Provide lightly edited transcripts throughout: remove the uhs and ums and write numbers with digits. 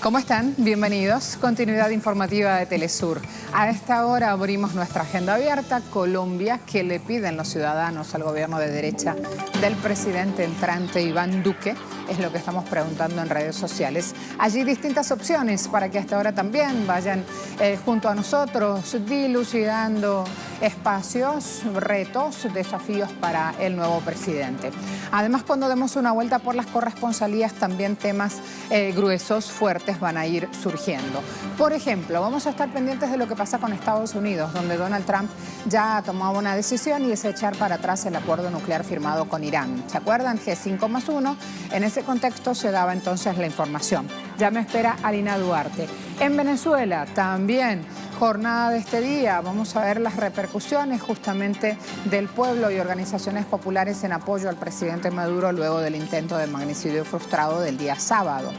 ¿Cómo están? Bienvenidos. Continuidad informativa de Telesur. A esta hora abrimos nuestra agenda abierta. Colombia, ¿qué le piden los ciudadanos al gobierno de derecha del presidente entrante Iván Duque? Es lo que estamos preguntando en redes sociales. Allí distintas opciones para que hasta ahora también vayan junto a nosotros dilucidando espacios, retos, desafíos para el nuevo presidente. Además, cuando demos una vuelta por las corresponsalías, también temas gruesos, fuertes van a ir surgiendo. Por ejemplo, vamos a estar pendientes de lo que pasa con Estados Unidos, donde Donald Trump ya ha tomado una decisión y es echar para atrás el acuerdo nuclear firmado con Irán. ¿Se acuerdan? G5+1. En ese contexto se daba entonces la información. Ya me espera Alina Duarte. En Venezuela también jornada de este día. Vamos a ver las repercusiones justamente del pueblo y organizaciones populares en apoyo al presidente Maduro luego del intento de magnicidio frustrado del día sábado.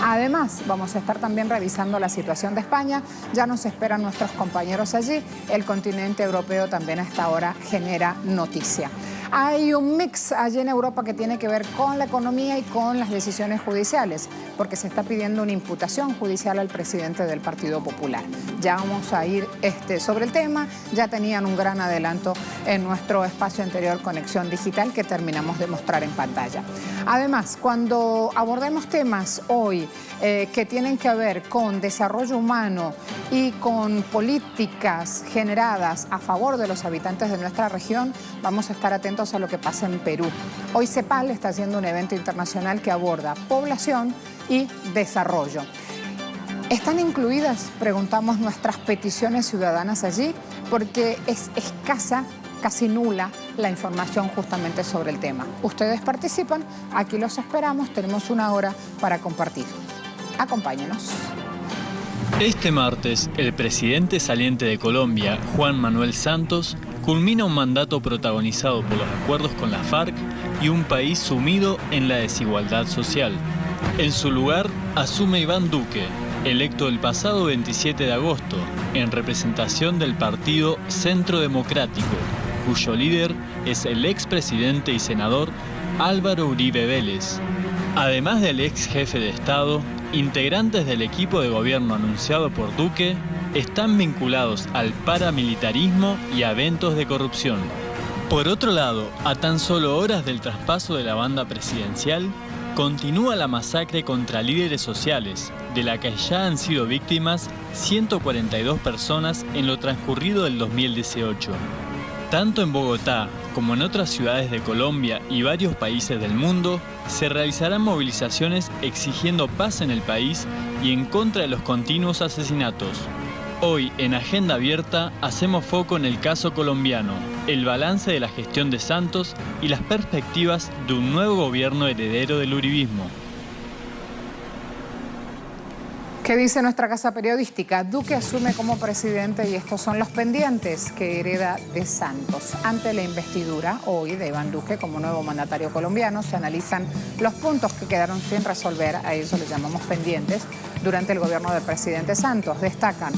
Además, vamos a estar también revisando la situación de España. Ya nos esperan nuestros compañeros allí. El continente europeo también a esta hora genera noticia. Hay un mix allí en Europa que tiene que ver con la economía y con las decisiones judiciales, porque se está pidiendo una imputación judicial al presidente del Partido Popular. Ya vamos a ir sobre el tema. Ya tenían un gran adelanto en nuestro espacio anterior Conexión Digital que terminamos de mostrar en pantalla. Además, cuando abordemos temas hoy que tienen que ver con desarrollo humano y con políticas generadas a favor de los habitantes de nuestra región, vamos a estar atentos a lo que pasa en Perú. Hoy CEPAL está haciendo un evento internacional que aborda población y desarrollo. ¿Están incluidas, preguntamos, nuestras peticiones ciudadanas allí? Porque es escasa, casi nula, la información justamente sobre el tema. Ustedes participan, aquí los esperamos, tenemos una hora para compartir. Acompáñenos. Este martes, el presidente saliente de Colombia, Juan Manuel Santos, culmina un mandato protagonizado por los acuerdos con la FARC y un país sumido en la desigualdad social. En su lugar, asume Iván Duque, electo el pasado 27 de agosto, en representación del partido Centro Democrático, cuyo líder es el expresidente y senador Álvaro Uribe Vélez. Además del ex jefe de Estado, integrantes del equipo de gobierno anunciado por Duque están vinculados al paramilitarismo y a eventos de corrupción. Por otro lado, a tan solo horas del traspaso de la banda presidencial, continúa la masacre contra líderes sociales, de la que ya han sido víctimas 142 personas en lo transcurrido del 2018. Tanto en Bogotá como en otras ciudades de Colombia y varios países del mundo, se realizarán movilizaciones exigiendo paz en el país y en contra de los continuos asesinatos. Hoy, en Agenda Abierta, hacemos foco en el caso colombiano, el balance de la gestión de Santos y las perspectivas de un nuevo gobierno heredero del uribismo. ¿Qué dice nuestra casa periodística? Duque asume como presidente y estos son los pendientes que hereda de Santos. Ante la investidura hoy de Iván Duque como nuevo mandatario colombiano, se analizan los puntos que quedaron sin resolver, a eso le llamamos pendientes, durante el gobierno del presidente Santos. Destacan: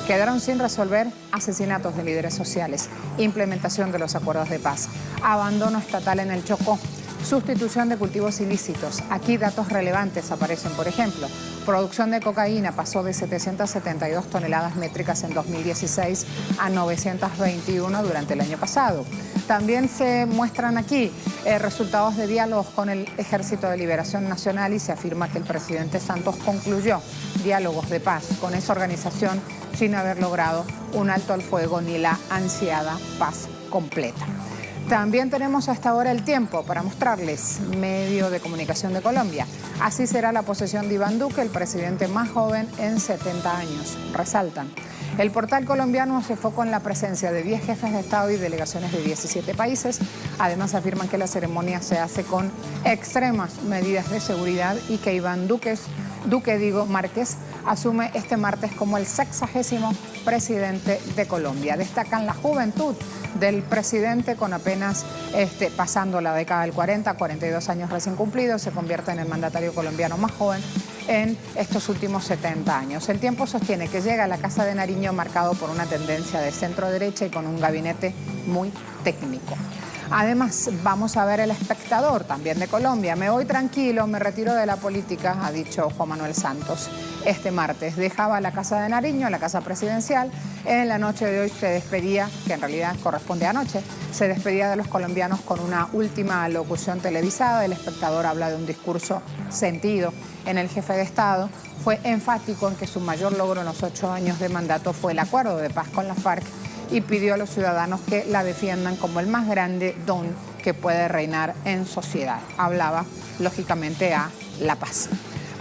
quedaron sin resolver asesinatos de líderes sociales, implementación de los acuerdos de paz, abandono estatal en el Chocó, sustitución de cultivos ilícitos. Aquí datos relevantes aparecen, por ejemplo, producción de cocaína pasó de 772 toneladas métricas en 2016 a 921 durante el año pasado. También se muestran aquí resultados de diálogos con el Ejército de Liberación Nacional y se afirma que el presidente Santos concluyó diálogos de paz con esa organización sin haber logrado un alto al fuego ni la ansiada paz completa. También tenemos hasta ahora el tiempo para mostrarles medio de comunicación de Colombia. Así será la posesión de Iván Duque, el presidente más joven en 70 años. Resaltan: el portal colombiano se enfocó en la presencia de 10 jefes de Estado y delegaciones de 17 países. Además, afirman que la ceremonia se hace con extremas medidas de seguridad y que Iván Márquez asume este martes como el 60º presidente de Colombia. Destacan la juventud del presidente con apenas pasando la década del 40, 42 años recién cumplidos, se convierte en el mandatario colombiano más joven en estos últimos 70 años. El tiempo sostiene que llega a la Casa de Nariño marcado por una tendencia de centro derecha y con un gabinete muy técnico. Además, vamos a ver El Espectador, también de Colombia. Me voy tranquilo, me retiro de la política, ha dicho Juan Manuel Santos. Este martes dejaba la Casa de Nariño, la Casa Presidencial. En la noche de hoy se despedía, que en realidad corresponde a anoche, se despedía de los colombianos con una última locución televisada. El Espectador habla de un discurso sentido en el jefe de Estado. Fue enfático en que su mayor logro en los 8 años de mandato fue el acuerdo de paz con la FARC y pidió a los ciudadanos que la defiendan como el más grande don que puede reinar en sociedad. Hablaba, lógicamente, a la paz.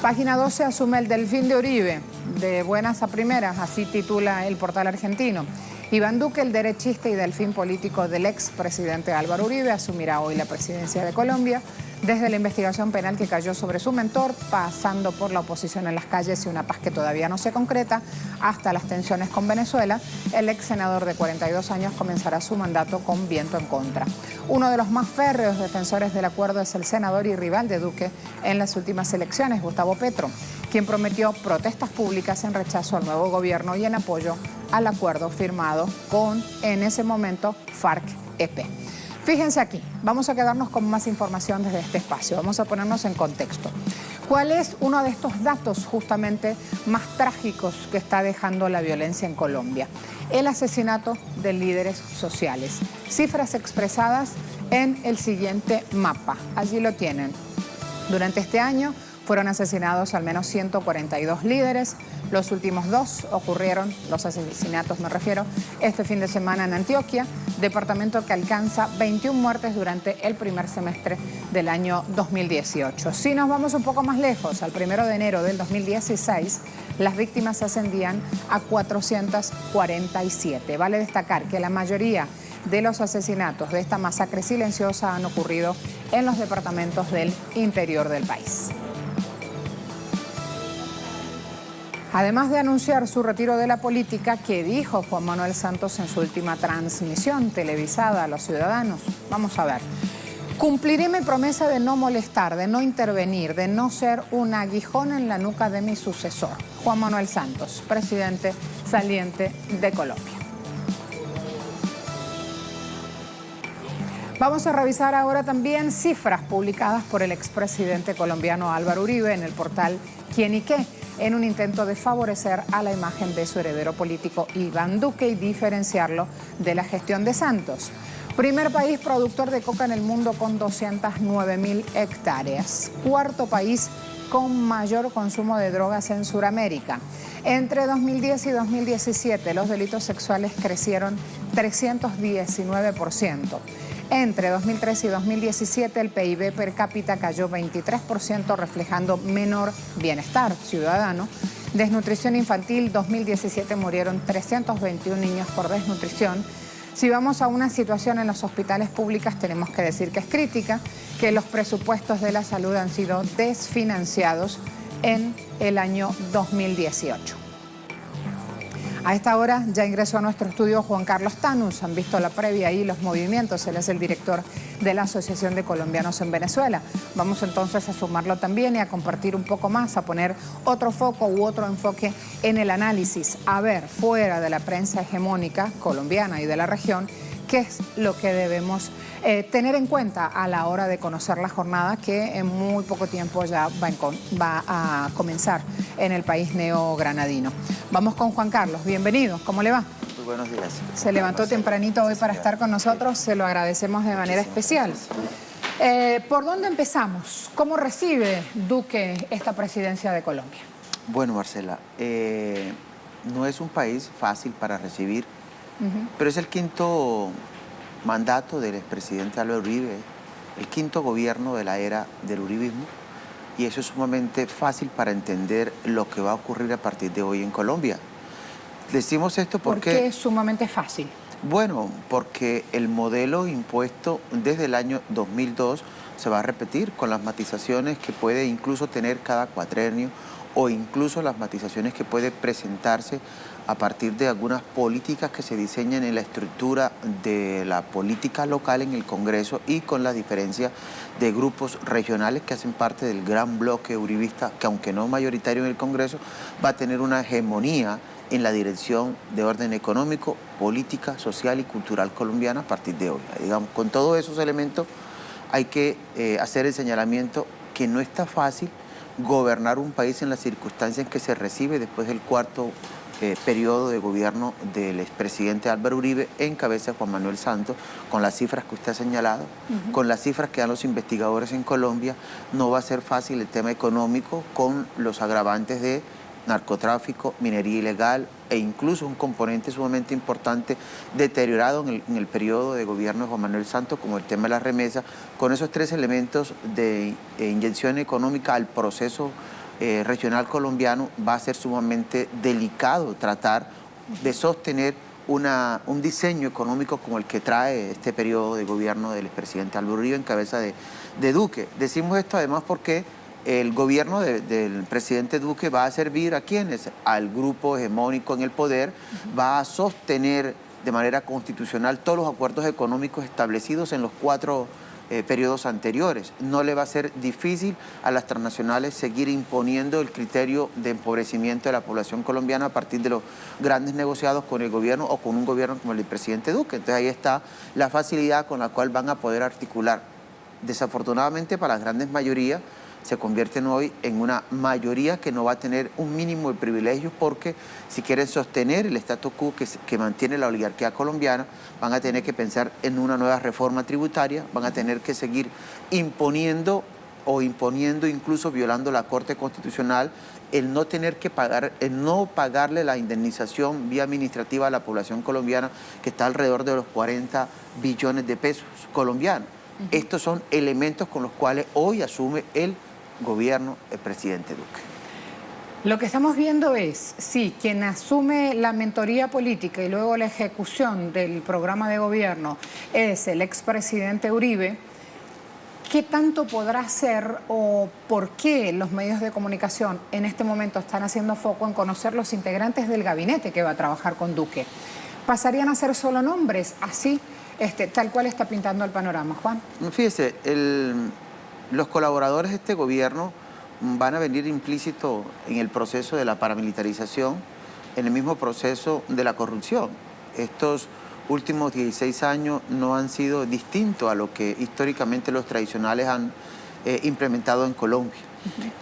Página 12 asume el Delfín de Uribe, de buenas a primeras, así titula el portal argentino. Iván Duque, el derechista y delfín político del expresidente Álvaro Uribe, asumirá hoy la presidencia de Colombia. Desde la investigación penal que cayó sobre su mentor, pasando por la oposición en las calles y una paz que todavía no se concreta, hasta las tensiones con Venezuela, el ex senador de 42 años comenzará su mandato con viento en contra. Uno de los más férreos defensores del acuerdo es el senador y rival de Duque en las últimas elecciones, Gustavo Petro, quien prometió protestas públicas en rechazo al nuevo gobierno y en apoyo al acuerdo firmado con, en ese momento, FARC-EP. Fíjense aquí, vamos a quedarnos con más información desde este espacio, vamos a ponernos en contexto. ¿Cuál es uno de estos datos justamente más trágicos que está dejando la violencia en Colombia? El asesinato de líderes sociales. Cifras expresadas en el siguiente mapa, allí lo tienen. Durante este año fueron asesinados al menos 142 líderes. Los últimos 2 ocurrieron, los asesinatos me refiero, este fin de semana en Antioquia, departamento que alcanza 21 muertes durante el primer semestre del año 2018. Si nos vamos un poco más lejos, al 1 de enero del 2016, las víctimas ascendían a 447. Vale destacar que la mayoría de los asesinatos de esta masacre silenciosa han ocurrido en los departamentos del interior del país. Además de anunciar su retiro de la política, ¿qué dijo Juan Manuel Santos en su última transmisión televisada a los ciudadanos? Vamos a ver. Cumpliré mi promesa de no molestar, de no intervenir, de no ser un aguijón en la nuca de mi sucesor. Juan Manuel Santos, presidente saliente de Colombia. Vamos a revisar ahora también cifras publicadas por el expresidente colombiano Álvaro Uribe en el portal ¿Quién y qué?, en un intento de favorecer a la imagen de su heredero político Iván Duque y diferenciarlo de la gestión de Santos. Primer país productor de coca en el mundo con 209.000 hectáreas. Cuarto país con mayor consumo de drogas en Sudamérica. Entre 2010 y 2017 los delitos sexuales crecieron 319%. Entre 2013 y 2017 el PIB per cápita cayó 23%, reflejando menor bienestar ciudadano. Desnutrición infantil, 2017 murieron 321 niños por desnutrición. Si vamos a una situación en los hospitales públicos, tenemos que decir que es crítica, que los presupuestos de la salud han sido desfinanciados en el año 2018. A esta hora ya ingresó a nuestro estudio Juan Carlos Tanús. Han visto la previa y los movimientos. Él es el director de la Asociación de Colombianos en Venezuela. Vamos entonces a sumarlo también y a compartir un poco más, a poner otro foco u otro enfoque en el análisis. A ver, fuera de la prensa hegemónica colombiana y de la región, qué es lo que debemos tener en cuenta a la hora de conocer la jornada que en muy poco tiempo ya va a comenzar en el país neogranadino. Vamos con Juan Carlos, bienvenido, ¿cómo le va? Muy buenos días. Se levantó tempranito hoy para estar con nosotros, se lo agradecemos de manera especial. ¿Por dónde empezamos? ¿Cómo recibe Duque esta presidencia de Colombia? Bueno, Marcela, no es un país fácil para recibir, pero es el quinto mandato del expresidente Álvaro Uribe, el quinto gobierno de la era del uribismo, y eso es sumamente fácil para entender lo que va a ocurrir a partir de hoy en Colombia. Decimos esto porque... ¿Por qué es sumamente fácil? Bueno, porque el modelo impuesto desde el año 2002 se va a repetir con las matizaciones que puede incluso tener cada cuatrenio o incluso las matizaciones que puede presentarse a partir de algunas políticas que se diseñan en la estructura de la política local en el Congreso y con la diferencia de grupos regionales que hacen parte del gran bloque uribista, que aunque no mayoritario en el Congreso, va a tener una hegemonía en la dirección de orden económico, política, social y cultural colombiana a partir de hoy. Digamos, con todos esos elementos hay que hacer el señalamiento que no está fácil gobernar un país en las circunstancias en que se recibe después del cuarto periodo de gobierno del expresidente Álvaro Uribe en cabeza de Juan Manuel Santos, con las cifras que usted ha señalado, con las cifras que dan los investigadores en Colombia. No va a ser fácil el tema económico con los agravantes de narcotráfico, minería ilegal e incluso un componente sumamente importante deteriorado en el periodo de gobierno de Juan Manuel Santos, como el tema de las remesas. Con esos tres elementos de inyección económica al proceso regional colombiano va a ser sumamente delicado tratar de sostener un diseño económico como el que trae este periodo de gobierno del expresidente Álvaro Uribe en cabeza de Duque. Decimos esto además porque el gobierno del presidente Duque va a servir ¿a quiénes? Al grupo hegemónico en el poder, va a sostener de manera constitucional todos los acuerdos económicos establecidos en los 4 periodos anteriores. No le va a ser difícil a las transnacionales seguir imponiendo el criterio de empobrecimiento de la población colombiana a partir de los grandes negociados con el gobierno o con un gobierno como el del presidente Duque. Entonces ahí está la facilidad con la cual van a poder articular. Desafortunadamente para las grandes mayorías se convierten hoy en una mayoría que no va a tener un mínimo de privilegios porque si quieren sostener el status quo que mantiene la oligarquía colombiana, van a tener que pensar en una nueva reforma tributaria, van a tener que seguir imponiendo incluso violando la Corte Constitucional, el no tener que pagar, el no pagarle la indemnización vía administrativa a la población colombiana que está alrededor de los 40 billones de pesos colombianos. Estos son elementos con los cuales hoy asume el gobierno del presidente Duque. Lo que estamos viendo es, sí, quien asume la mentoría política y luego la ejecución del programa de gobierno es el expresidente Uribe. ¿Qué tanto podrá hacer o por qué los medios de comunicación en este momento están haciendo foco en conocer los integrantes del gabinete que va a trabajar con Duque? ¿Pasarían a ser solo nombres así, tal cual está pintando el panorama, Juan? Fíjese, los colaboradores de este gobierno van a venir implícito en el proceso de la paramilitarización, en el mismo proceso de la corrupción. Estos últimos 16 años no han sido distintos a lo que históricamente los tradicionales han implementado en Colombia.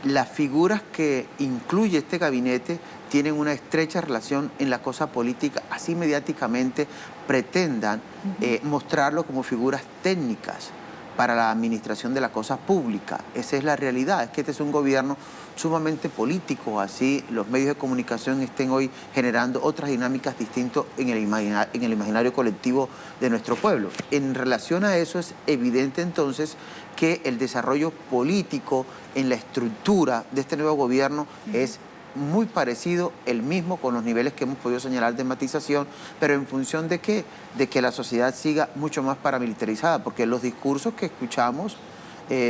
Las figuras que incluye este gabinete tienen una estrecha relación en la cosa política, así mediáticamente pretendan mostrarlo como figuras técnicas para la administración de la cosa pública. Esa es la realidad, es que este es un gobierno sumamente político, así los medios de comunicación estén hoy generando otras dinámicas distintas en el imaginario colectivo de nuestro pueblo. En relación a eso es evidente entonces que el desarrollo político en la estructura de este nuevo gobierno es muy parecido, el mismo con los niveles que hemos podido señalar de matización, pero en función de ¿qué? De que la sociedad siga mucho más paramilitarizada, porque los discursos que escuchamos,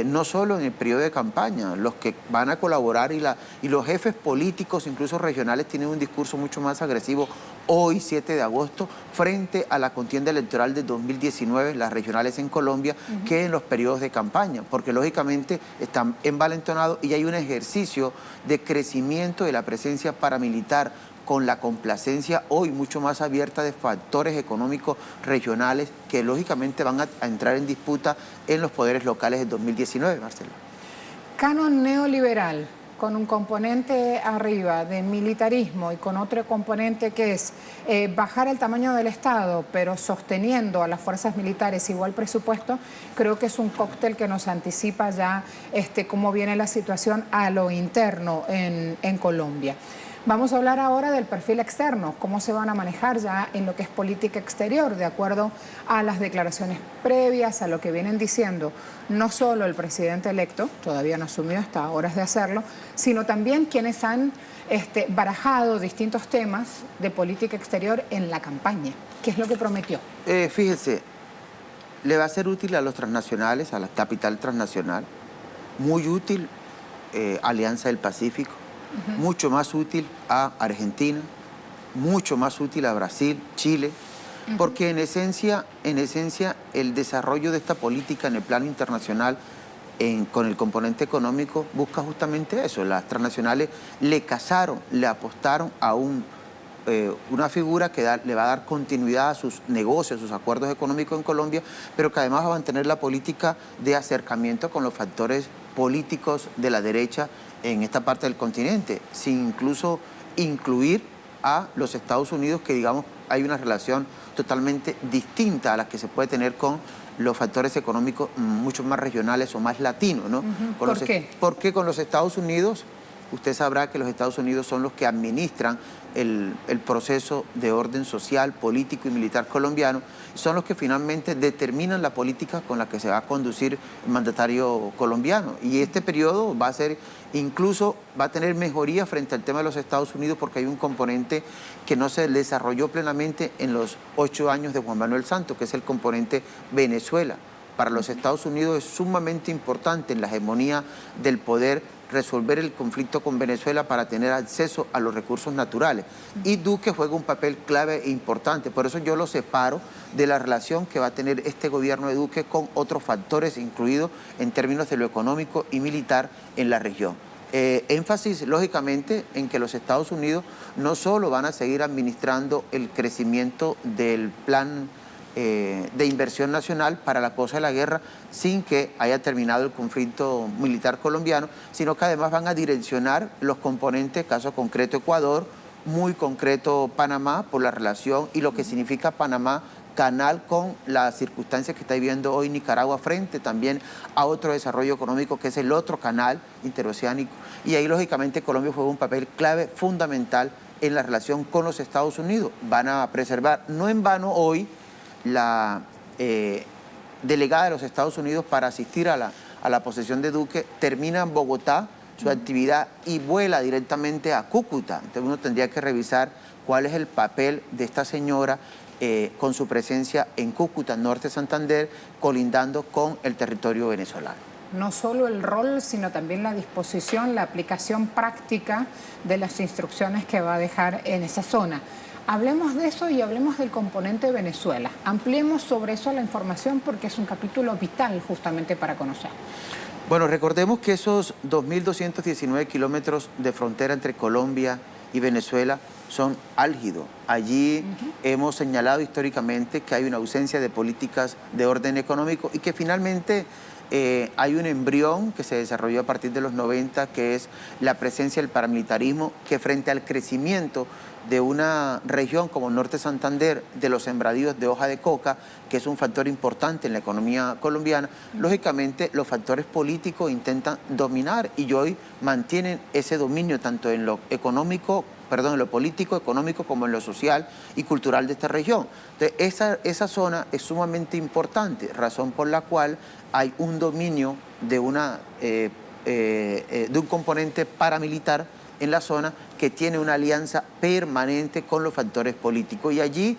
no solo en el periodo de campaña, los que van a colaborar y los jefes políticos, incluso regionales, tienen un discurso mucho más agresivo hoy, 7 de agosto, frente a la contienda electoral de 2019, las regionales en Colombia, que en los periodos de campaña, porque lógicamente están envalentonados y hay un ejercicio de crecimiento de la presencia paramilitar con la complacencia hoy mucho más abierta de factores económicos regionales que lógicamente van a entrar en disputa en los poderes locales de 2019, Marcelo. Canon neoliberal, con un componente arriba de militarismo y con otro componente que es bajar el tamaño del Estado, pero sosteniendo a las fuerzas militares igual presupuesto, creo que es un cóctel que nos anticipa ya cómo viene la situación a lo interno en Colombia. Vamos a hablar ahora del perfil externo, cómo se van a manejar ya en lo que es política exterior, de acuerdo a las declaraciones previas, a lo que vienen diciendo no solo el presidente electo, todavía no asumió, está a horas de hacerlo, sino también quienes han barajado distintos temas de política exterior en la campaña. ¿Qué es lo que prometió? Fíjese, le va a ser útil a los transnacionales, a la capital transnacional, muy útil Alianza del Pacífico, mucho más útil a Argentina, mucho más útil a Brasil, Chile, porque en esencia el desarrollo de esta política en el plano internacional con el componente económico busca justamente eso. Las transnacionales le cazaron, le apostaron a un una figura que le va a dar continuidad a sus negocios, a sus acuerdos económicos en Colombia, pero que además va a mantener la política de acercamiento con los factores políticos de la derecha en esta parte del continente, sin incluso incluir a los Estados Unidos, que digamos hay una relación totalmente distinta a la que se puede tener con los factores económicos mucho más regionales o más latinos, ¿no? ¿Por qué? Porque con los Estados Unidos, usted sabrá que los Estados Unidos son los que administran el proceso de orden social, político y militar colombiano, son los que finalmente determinan la política con la que se va a conducir el mandatario colombiano. Y este periodo va a ser, incluso va a tener mejoría frente al tema de los Estados Unidos, porque hay un componente que no se desarrolló plenamente en los 8 años de Juan Manuel Santos, que es el componente Venezuela. Para los Estados Unidos es sumamente importante en la hegemonía del poder resolver el conflicto con Venezuela para tener acceso a los recursos naturales. Y Duque juega un papel clave e importante. Por eso yo lo separo de la relación que va a tener este gobierno de Duque con otros factores incluidos en términos de lo económico y militar en la región. Énfasis, lógicamente, en que los Estados Unidos no solo van a seguir administrando el crecimiento del plan de inversión nacional para la cosa de la guerra sin que haya terminado el conflicto militar colombiano, sino que además van a direccionar los componentes, caso concreto Ecuador, muy concreto Panamá, por la relación y lo que significa Panamá canal con las circunstancias que está viviendo hoy Nicaragua frente también a otro desarrollo económico que es el otro canal interoceánico. Y ahí lógicamente Colombia juega un papel clave, fundamental en la relación con los Estados Unidos. Van a preservar, no en vano hoy, la delegada de los Estados Unidos para asistir a la posesión de Duque termina en Bogotá su actividad y vuela directamente a Cúcuta. Entonces uno tendría que revisar cuál es el papel de esta señora con su presencia en Cúcuta, norte de Santander, colindando con el territorio venezolano. No solo el rol, sino también la disposición, la aplicación práctica de las instrucciones que va a dejar en esa zona. Hablemos de eso y hablemos del componente Venezuela. Ampliemos sobre eso la información porque es un capítulo vital justamente para conocer. Bueno, recordemos que esos 2.219 kilómetros de frontera entre Colombia y Venezuela son álgidos. Allí hemos señalado históricamente que hay una ausencia de políticas de orden económico y que finalmente hay un embrión que se desarrolló a partir de los 90, que es la presencia del paramilitarismo, que frente al crecimiento de una región como Norte Santander, de los sembradíos de hoja de coca, que es un factor importante en la economía colombiana, lógicamente los factores políticos intentan dominar y hoy mantienen ese dominio tanto en lo económico, en lo político, económico, como en lo social y cultural de esta región. Entonces, esa zona es sumamente importante, razón por la cual hay un dominio de un componente paramilitar en la zona que tiene una alianza permanente con los factores políticos. Y allí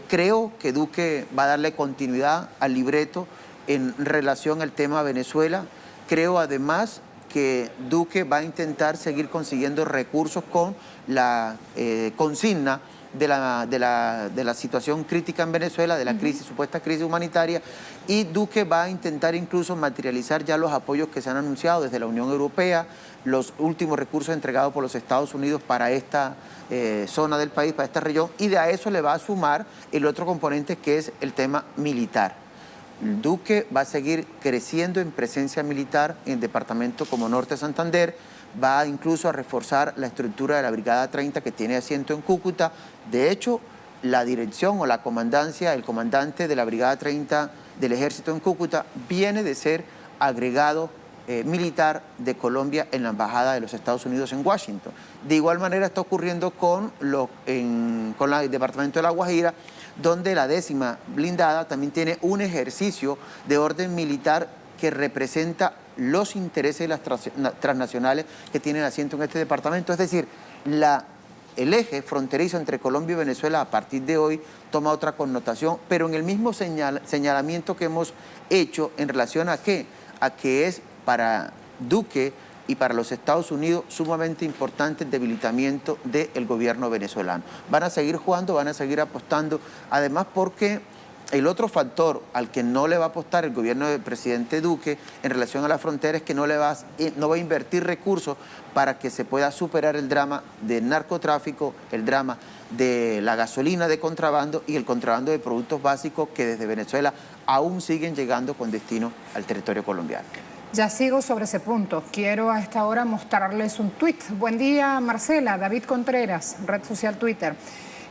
creo que Duque va a darle continuidad al libreto en relación al tema Venezuela. Creo además que Duque va a intentar seguir consiguiendo recursos con la consigna de la situación crítica en Venezuela, de la crisis, supuesta crisis humanitaria, y Duque va a intentar incluso materializar ya los apoyos que se han anunciado desde la Unión Europea, los últimos recursos entregados por los Estados Unidos para esta zona del país, para esta región, y de a eso le va a sumar el otro componente que es el tema militar. Duque va a seguir creciendo en presencia militar en departamentos como Norte Santander, va incluso a reforzar la estructura de la Brigada 30 que tiene asiento en Cúcuta. De hecho, la dirección o la comandancia, el comandante de la Brigada 30 del Ejército en Cúcuta viene de ser agregado militar de Colombia en la Embajada de los Estados Unidos en Washington. De igual manera está ocurriendo con el Departamento de La Guajira, donde la 10ª blindada también tiene un ejercicio de orden militar que representa los intereses de las transnacionales que tienen asiento en este departamento. Es decir, el eje fronterizo entre Colombia y Venezuela a partir de hoy toma otra connotación, pero en el mismo señalamiento que hemos hecho en relación a qué, es para Duque y para los Estados Unidos sumamente importante el debilitamiento del gobierno venezolano. Van a seguir jugando, van a seguir apostando, además porque el otro factor al que no le va a apostar el gobierno del presidente Duque en relación a la frontera es que no va a invertir recursos para que se pueda superar el drama del narcotráfico, el drama de la gasolina de contrabando y el contrabando de productos básicos que desde Venezuela aún siguen llegando con destino al territorio colombiano. Ya sigo sobre ese punto. Quiero a esta hora mostrarles un tuit. Buen día, Marcela. David Contreras, red social Twitter.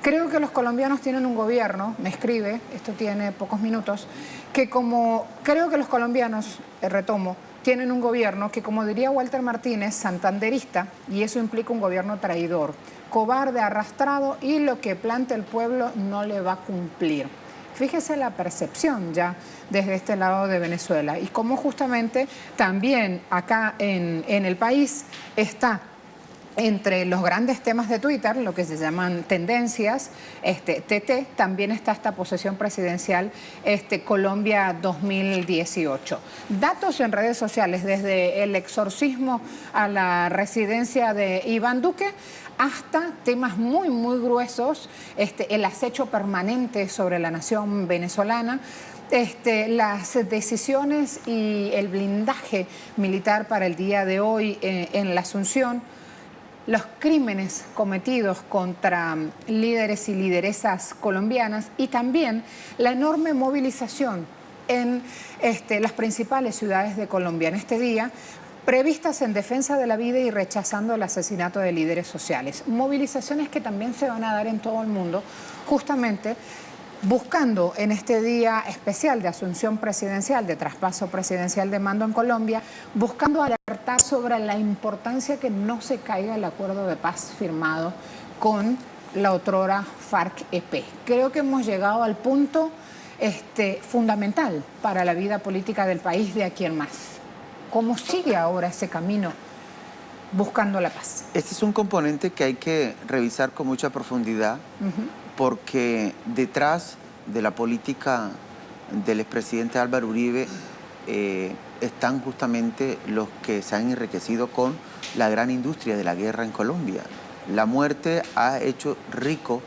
Creo que los colombianos tienen un gobierno, me escribe, esto tiene pocos minutos, creo que los colombianos, retomo, tienen un gobierno que, como diría Walter Martínez, santanderista, y eso implica un gobierno traidor, cobarde, arrastrado, y lo que plante el pueblo no le va a cumplir. Fíjese la percepción ya desde este lado de Venezuela y cómo justamente también acá en el país está entre los grandes temas de Twitter, lo que se llaman tendencias, TT, también está esta posesión presidencial Colombia 2018. Datos en redes sociales, desde el exorcismo a la residencia de Iván Duque, hasta temas muy, muy gruesos, el acecho permanente sobre la nación venezolana, las decisiones y el blindaje militar para el día de hoy en la Asunción, los crímenes cometidos contra líderes y lideresas colombianas y también la enorme movilización en las principales ciudades de Colombia en este día, previstas en defensa de la vida y rechazando el asesinato de líderes sociales. Movilizaciones que también se van a dar en todo el mundo, justamente buscando en este día especial de asunción presidencial, de traspaso presidencial de mando en Colombia, buscando alertar sobre la importancia que no se caiga el acuerdo de paz firmado con la otrora FARC-EP. Creo que hemos llegado al punto fundamental para la vida política del país de aquí en más. ¿Cómo sigue ahora ese camino buscando la paz? Este es un componente que hay que revisar con mucha profundidad, porque detrás de la política del expresidente Álvaro Uribe están justamente los que se han enriquecido con la gran industria de la guerra en Colombia. La muerte ha hecho rico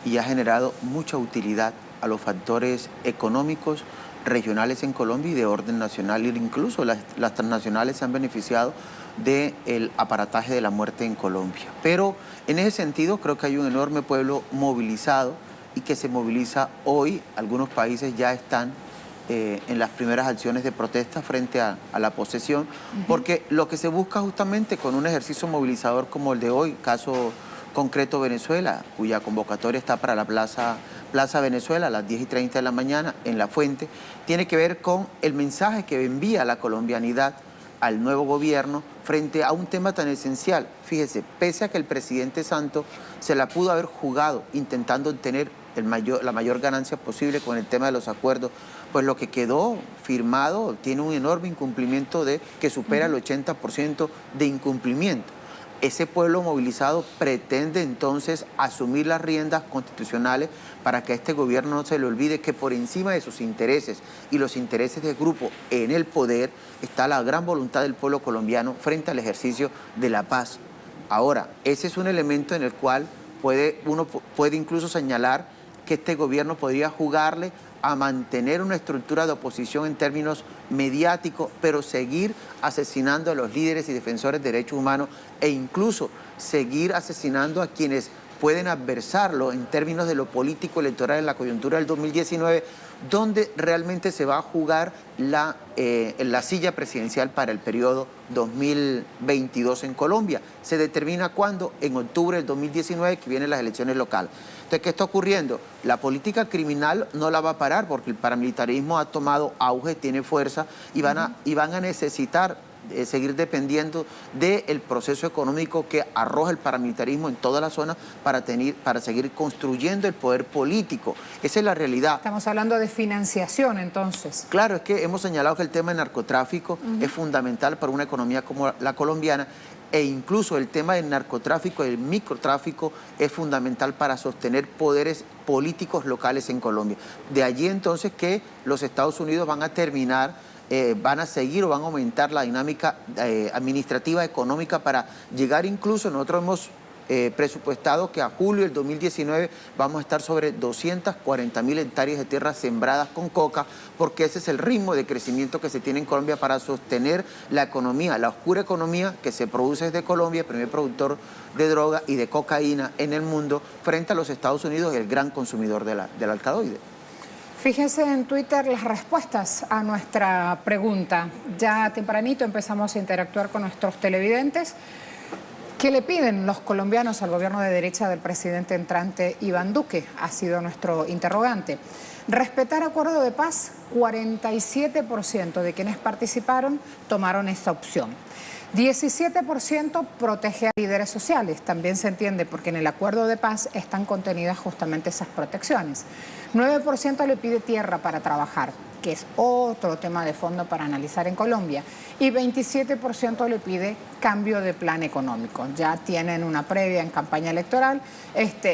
y ha generado mucha utilidad a los factores económicos regionales en Colombia y de orden nacional, e incluso las transnacionales se han beneficiado del aparataje de la muerte en Colombia. Pero en ese sentido creo que hay un enorme pueblo movilizado y que se moviliza hoy. Algunos países ya están en las primeras acciones de protesta frente a la posesión, porque lo que se busca justamente con un ejercicio movilizador como el de hoy, caso concreto Venezuela, cuya convocatoria está para la Plaza Venezuela a las 10:30 de la mañana en La Fuente, tiene que ver con el mensaje que envía la colombianidad al nuevo gobierno frente a un tema tan esencial. Fíjese, pese a que el presidente Santos se la pudo haber jugado intentando obtener la mayor ganancia posible con el tema de los acuerdos, pues lo que quedó firmado tiene un enorme incumplimiento que supera el 80% de incumplimiento. Ese pueblo movilizado pretende entonces asumir las riendas constitucionales para que a este gobierno no se le olvide que por encima de sus intereses y los intereses del grupo en el poder está la gran voluntad del pueblo colombiano frente al ejercicio de la paz. Ahora, ese es un elemento en el cual uno puede incluso señalar que este gobierno podría jugarle a mantener una estructura de oposición en términos mediáticos, pero seguir asesinando a los líderes y defensores de derechos humanos e incluso seguir asesinando a quienes pueden adversarlo en términos de lo político electoral en la coyuntura del 2019, donde realmente se va a jugar la silla presidencial para el periodo 2022 en Colombia. Se determina cuándo, en octubre del 2019, que vienen las elecciones locales. Entonces, ¿qué está ocurriendo? La política criminal no la va a parar porque el paramilitarismo ha tomado auge, tiene fuerza y van a necesitar seguir dependiendo del proceso económico que arroja el paramilitarismo en toda la zona para seguir construyendo el poder político. Esa es la realidad. Estamos hablando de financiación, entonces. Claro, es que hemos señalado que el tema del narcotráfico es fundamental para una economía como la colombiana, e incluso el tema del narcotráfico y el microtráfico es fundamental para sostener poderes políticos locales en Colombia. De allí entonces que los Estados Unidos van a seguir o van a aumentar la dinámica administrativa, económica, para llegar incluso, nosotros hemos presupuestado que a julio del 2019 vamos a estar sobre 240.000 hectáreas de tierras sembradas con coca, porque ese es el ritmo de crecimiento que se tiene en Colombia para sostener la economía, la oscura economía que se produce desde Colombia, primer productor de droga y de cocaína en el mundo, frente a los Estados Unidos, el gran consumidor del alcaloide. Fíjense en Twitter las respuestas a nuestra pregunta. Ya tempranito empezamos a interactuar con nuestros televidentes. ¿Qué le piden los colombianos al gobierno de derecha del presidente entrante Iván Duque? Ha sido nuestro interrogante. Respetar acuerdo de paz, 47% de quienes participaron tomaron esa opción. 17% protege a líderes sociales, también se entiende porque en el acuerdo de paz están contenidas justamente esas protecciones. 9% le pide tierra para trabajar, que es otro tema de fondo para analizar en Colombia, y 27% le pide cambio de plan económico. Ya tienen una previa en campaña electoral,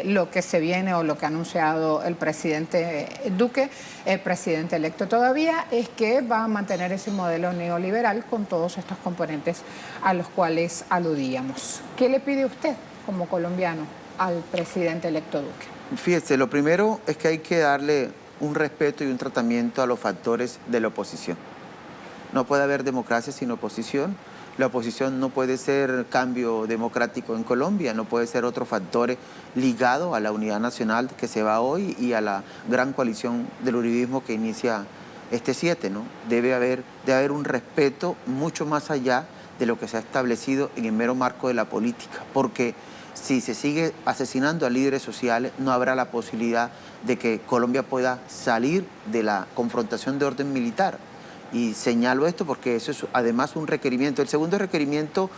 lo que se viene o lo que ha anunciado el presidente Duque, el presidente electo todavía, es que va a mantener ese modelo neoliberal con todos estos componentes a los cuales aludíamos. ¿Qué le pide usted como colombiano al presidente electo Duque? Fíjese, lo primero es que hay que darle un respeto y un tratamiento a los factores de la oposición. No puede haber democracia sin oposición. La oposición no puede ser cambio democrático en Colombia, no puede ser otro factor ligado a la unidad nacional que se va hoy y a la gran coalición del uribismo que inicia este 7, ¿no? Debe haber un respeto mucho más allá de lo que se ha establecido en el mero marco de la política, porque si se sigue asesinando a líderes sociales, no habrá la posibilidad de que Colombia pueda salir de la confrontación de orden militar. Y señalo esto porque eso es además un requerimiento. El segundo requerimiento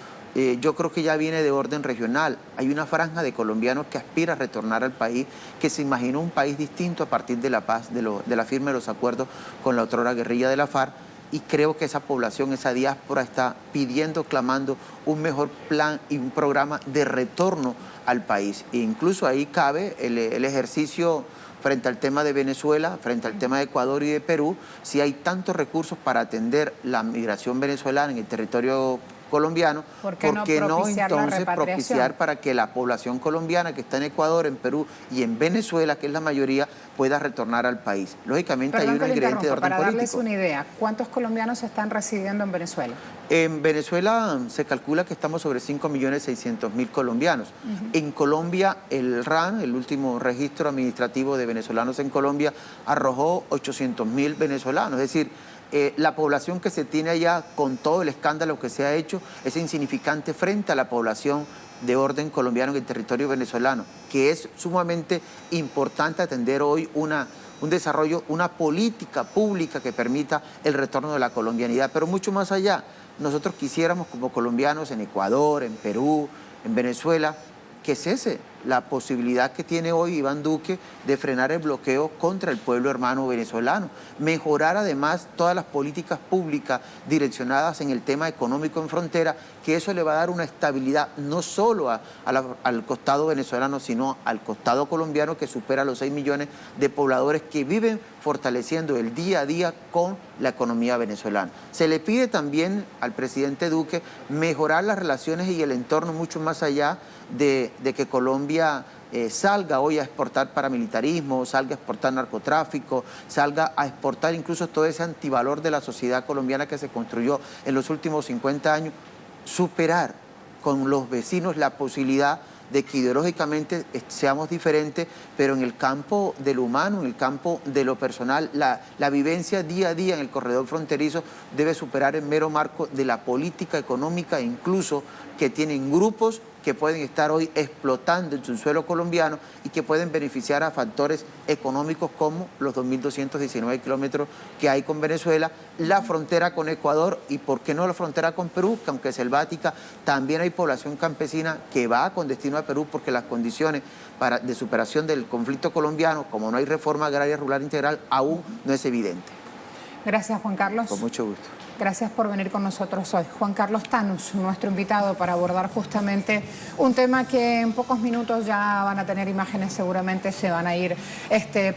yo creo que ya viene de orden regional. Hay una franja de colombianos que aspira a retornar al país, que se imaginó un país distinto a partir de la paz, de la firma de los acuerdos con la otrora guerrilla de la FARC. Y creo que esa población, esa diáspora está pidiendo, clamando un mejor plan y un programa de retorno al país. E incluso ahí cabe el ejercicio frente al tema de Venezuela, frente al tema de Ecuador y de Perú, si hay tantos recursos para atender la migración venezolana en el territorio colombiano, ¿por qué no entonces propiciar para que la población colombiana que está en Ecuador, en Perú y en Venezuela, que es la mayoría, pueda retornar al país? Lógicamente hay un ingrediente de orden político. Para darles una idea, ¿cuántos colombianos están residiendo en Venezuela? En Venezuela se calcula que estamos sobre 5.600.000 colombianos. En Colombia, el RAN, el último registro administrativo de venezolanos en Colombia, arrojó 800.000 venezolanos. Es decir, la población que se tiene allá, con todo el escándalo que se ha hecho, es insignificante frente a la población de orden colombiano en el territorio venezolano, que es sumamente importante atender hoy un desarrollo, una política pública que permita el retorno de la colombianidad. Pero mucho más allá, nosotros quisiéramos como colombianos en Ecuador, en Perú, en Venezuela, que cese la posibilidad que tiene hoy Iván Duque de frenar el bloqueo contra el pueblo hermano venezolano, mejorar además todas las políticas públicas direccionadas en el tema económico en frontera, que eso le va a dar una estabilidad no solo al costado venezolano, sino al costado colombiano, que supera los 6 millones de pobladores que viven fortaleciendo el día a día con la economía venezolana. Se le pide también al presidente Duque mejorar las relaciones y el entorno mucho más allá de que Colombia salga hoy a exportar paramilitarismo, salga a exportar narcotráfico, salga a exportar incluso todo ese antivalor de la sociedad colombiana que se construyó en los últimos 50 años, superar con los vecinos la posibilidad de que ideológicamente seamos diferentes, pero en el campo de lo humano, en el campo de lo personal, la vivencia día a día en el corredor fronterizo debe superar el mero marco de la política económica, e incluso que tienen grupos que pueden estar hoy explotando el subsuelo colombiano y que pueden beneficiar a factores económicos como los 2.219 kilómetros que hay con Venezuela, la frontera con Ecuador y, ¿por qué no la frontera con Perú? Que aunque es selvática, también hay población campesina que va con destino a Perú porque las condiciones de superación del conflicto colombiano, como no hay reforma agraria rural integral, aún no es evidente. Gracias, Juan Carlos. Con mucho gusto. Gracias por venir con nosotros hoy. Juan Carlos Thanos, nuestro invitado para abordar justamente un tema que en pocos minutos ya van a tener imágenes, seguramente se van a ir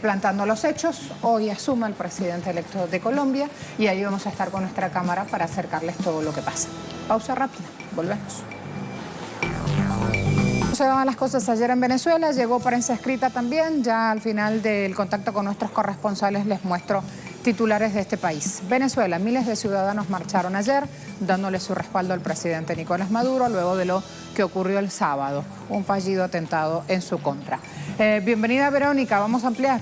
plantando los hechos. Hoy asume el presidente electo de Colombia y ahí vamos a estar con nuestra cámara para acercarles todo lo que pasa. Pausa rápida, volvemos. se daban las cosas ayer en Venezuela? Llegó prensa escrita también. Ya al final del contacto con nuestros corresponsales les muestro titulares de este país. Venezuela, miles de ciudadanos marcharon ayer dándole su respaldo al presidente Nicolás Maduro luego de lo que ocurrió el sábado, un fallido atentado en su contra. Bienvenida, Verónica, vamos a ampliar.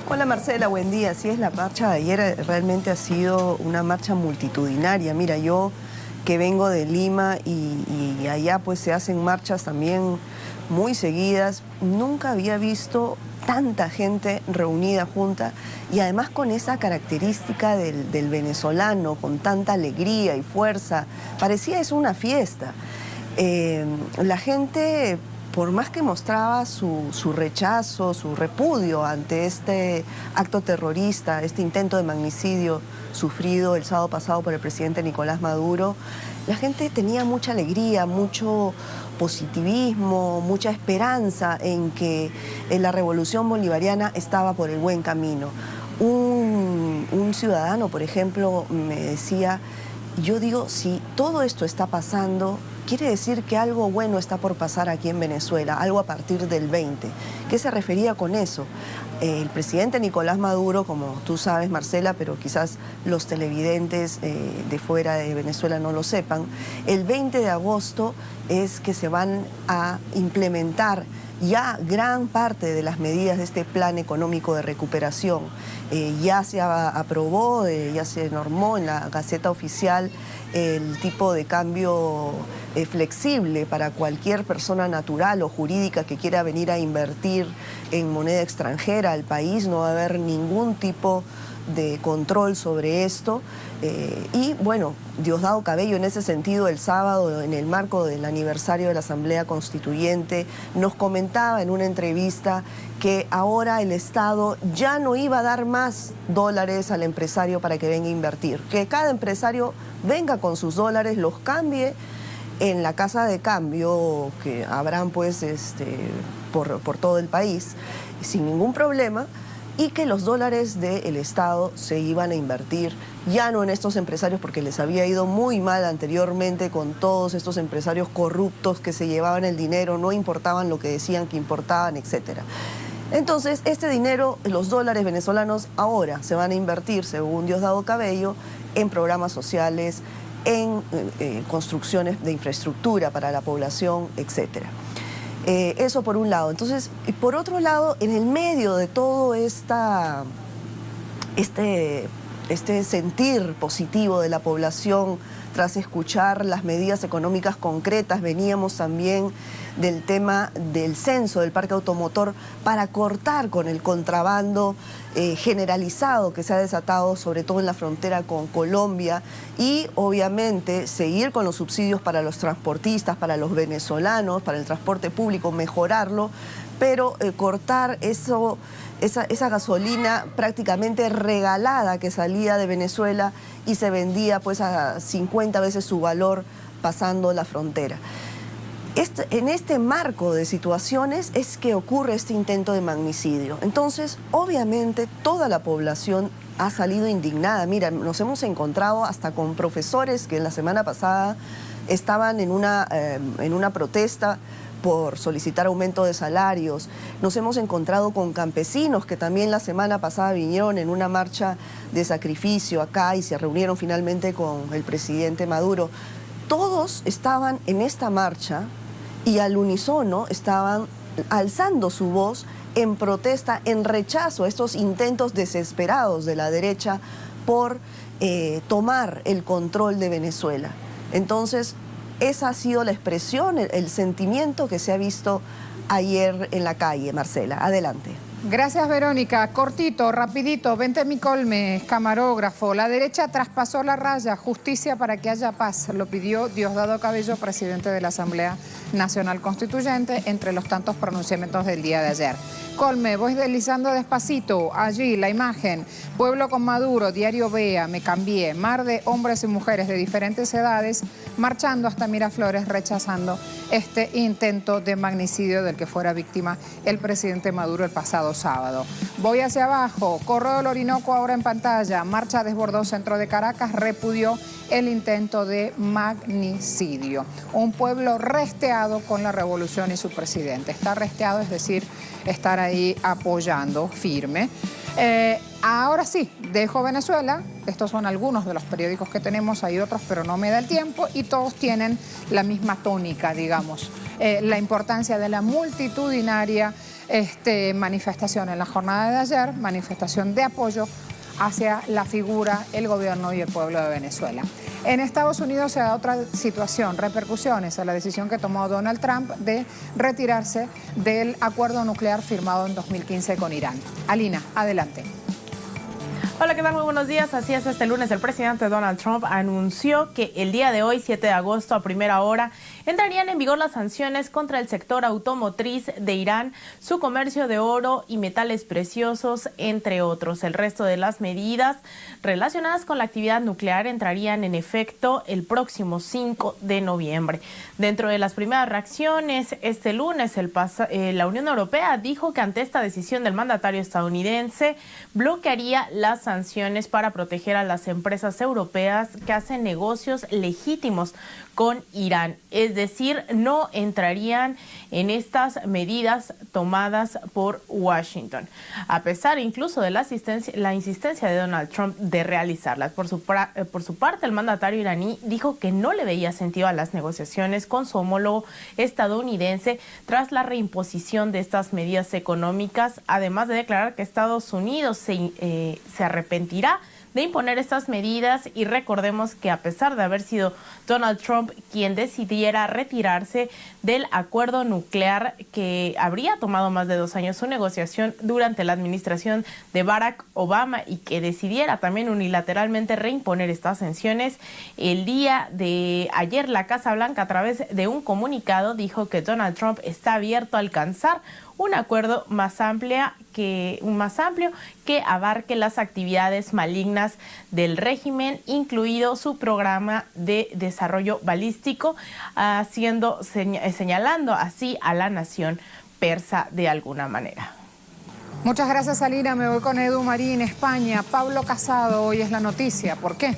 Hola Marcela, buen día. Sí, es la marcha de ayer, realmente ha sido una marcha multitudinaria. Mira, yo que vengo de Lima y allá pues se hacen marchas también muy seguidas, nunca había visto tanta gente reunida junta y además con esa característica del venezolano, con tanta alegría y fuerza. Parecía eso una fiesta. La gente, por más que mostraba su rechazo, su repudio ante este acto terrorista, este intento de magnicidio sufrido el sábado pasado por el presidente Nicolás Maduro, la gente tenía mucha alegría, mucho positivismo, mucha esperanza en que la revolución bolivariana estaba por el buen camino. Un ciudadano, por ejemplo, me decía, yo digo, si todo esto está pasando, quiere decir que algo bueno está por pasar aquí en Venezuela, algo a partir del 20. ¿Qué se refería con eso? El presidente Nicolás Maduro, como tú sabes, Marcela, pero quizás los televidentes de fuera de Venezuela no lo sepan, el 20 de agosto es que se van a implementar ya gran parte de las medidas de este plan económico de recuperación. Ya se aprobó, ya se normó en la Gaceta Oficial el tipo de cambio flexible para cualquier persona natural o jurídica que quiera venir a invertir en moneda extranjera al país. No va a haber ningún tipo de control sobre esto. Y bueno, Diosdado Cabello en ese sentido el sábado, en el marco del aniversario de la Asamblea Constituyente, nos comentaba en una entrevista que ahora el Estado ya no iba a dar más dólares al empresario para que venga a invertir, que cada empresario venga con sus dólares, los cambie en la casa de cambio que habrán pues por todo el país sin ningún problema, y que los dólares del Estado se iban a invertir ya no en estos empresarios, porque les había ido muy mal anteriormente con todos estos empresarios corruptos que se llevaban el dinero, no importaban lo que decían que importaban, etcétera. Entonces, este dinero, los dólares venezolanos, ahora se van a invertir, según Diosdado Cabello, en programas sociales, en construcciones de infraestructura para la población, etcétera. Eso por un lado. Entonces, por otro lado, en el medio de todo este sentir positivo de la población tras escuchar las medidas económicas concretas, veníamos también del tema del censo del parque automotor para cortar con el contrabando generalizado que se ha desatado sobre todo en la frontera con Colombia y obviamente seguir con los subsidios para los transportistas, para los venezolanos, para el transporte público, mejorarlo, pero cortar esa gasolina prácticamente regalada que salía de Venezuela y se vendía pues a 50 veces su valor pasando la frontera. En este marco de situaciones es que ocurre este intento de magnicidio. Entonces, obviamente, toda la población ha salido indignada. Mira, nos hemos encontrado hasta con profesores que la semana pasada estaban en una protesta por solicitar aumento de salarios. Nos hemos encontrado con campesinos que también la semana pasada vinieron en una marcha de sacrificio acá y se reunieron finalmente con el presidente Maduro. Todos estaban en esta marcha y al unísono estaban alzando su voz en protesta, en rechazo a estos intentos desesperados de la derecha por tomar el control de Venezuela. Entonces, esa ha sido la expresión, el sentimiento que se ha visto ayer en la calle. Marcela, adelante. Gracias, Verónica. Cortito, rapidito. Vente mi Colmes, camarógrafo. La derecha traspasó la raya. Justicia para que haya paz. Lo pidió Diosdado Cabello, presidente de la Asamblea Nacional Constituyente, entre los tantos pronunciamientos del día de ayer. Colme, voy deslizando despacito. Allí la imagen. Pueblo con Maduro, diario Vea, me cambié. Mar de hombres y mujeres de diferentes edades marchando hasta Miraflores rechazando este intento de magnicidio del que fuera víctima el presidente Maduro el pasado sábado. Voy hacia abajo, Correo del Orinoco ahora en pantalla, marcha desbordó centro de Caracas, repudió el intento de magnicidio. Un pueblo resteado con la revolución y su presidente. Está resteado, es decir, estar ahí apoyando firme. Ahora sí, dejo Venezuela. Estos son algunos de los periódicos que tenemos, hay otros, pero no me da el tiempo, y todos tienen la misma tónica, digamos. La importancia de la multitudinaria manifestación en la jornada de ayer, manifestación de apoyo hacia la figura, el gobierno y el pueblo de Venezuela. En Estados Unidos se da otra situación, repercusiones a la decisión que tomó Donald Trump de retirarse del acuerdo nuclear firmado en 2015 con Irán. Alina, adelante. Hola, ¿qué tal? Muy buenos días. Así es, este lunes el presidente Donald Trump anunció que el día de hoy, 7 de agosto, a primera hora, entrarían en vigor las sanciones contra el sector automotriz de Irán, su comercio de oro y metales preciosos, entre otros. El resto de las medidas relacionadas con la actividad nuclear entrarían en efecto el próximo 5 de noviembre. Dentro de las primeras reacciones, este lunes la Unión Europea dijo que ante esta decisión del mandatario estadounidense bloquearía las sanciones para proteger a las empresas europeas que hacen negocios legítimos con Irán. Es decir, no entrarían en estas medidas tomadas por Washington, a pesar incluso de la insistencia de Donald Trump de realizarlas. Por su parte, el mandatario iraní dijo que no le veía sentido a las negociaciones con su homólogo estadounidense tras la reimposición de estas medidas económicas, además de declarar que Estados Unidos se arrepentirá de imponer estas medidas. Y recordemos que a pesar de haber sido Donald Trump quien decidiera retirarse del acuerdo nuclear que habría tomado más de 2 años su negociación durante la administración de Barack Obama y que decidiera también unilateralmente reimponer estas sanciones, el día de ayer la Casa Blanca, a través de un comunicado, dijo que Donald Trump está abierto a alcanzar un acuerdo más amplio que abarque las actividades malignas del régimen, incluido su programa de desarrollo balístico, señalando así a la nación persa de alguna manera. Muchas gracias, Alina. Me voy con Edu Marín, España. Pablo Casado, hoy es la noticia. ¿Por qué?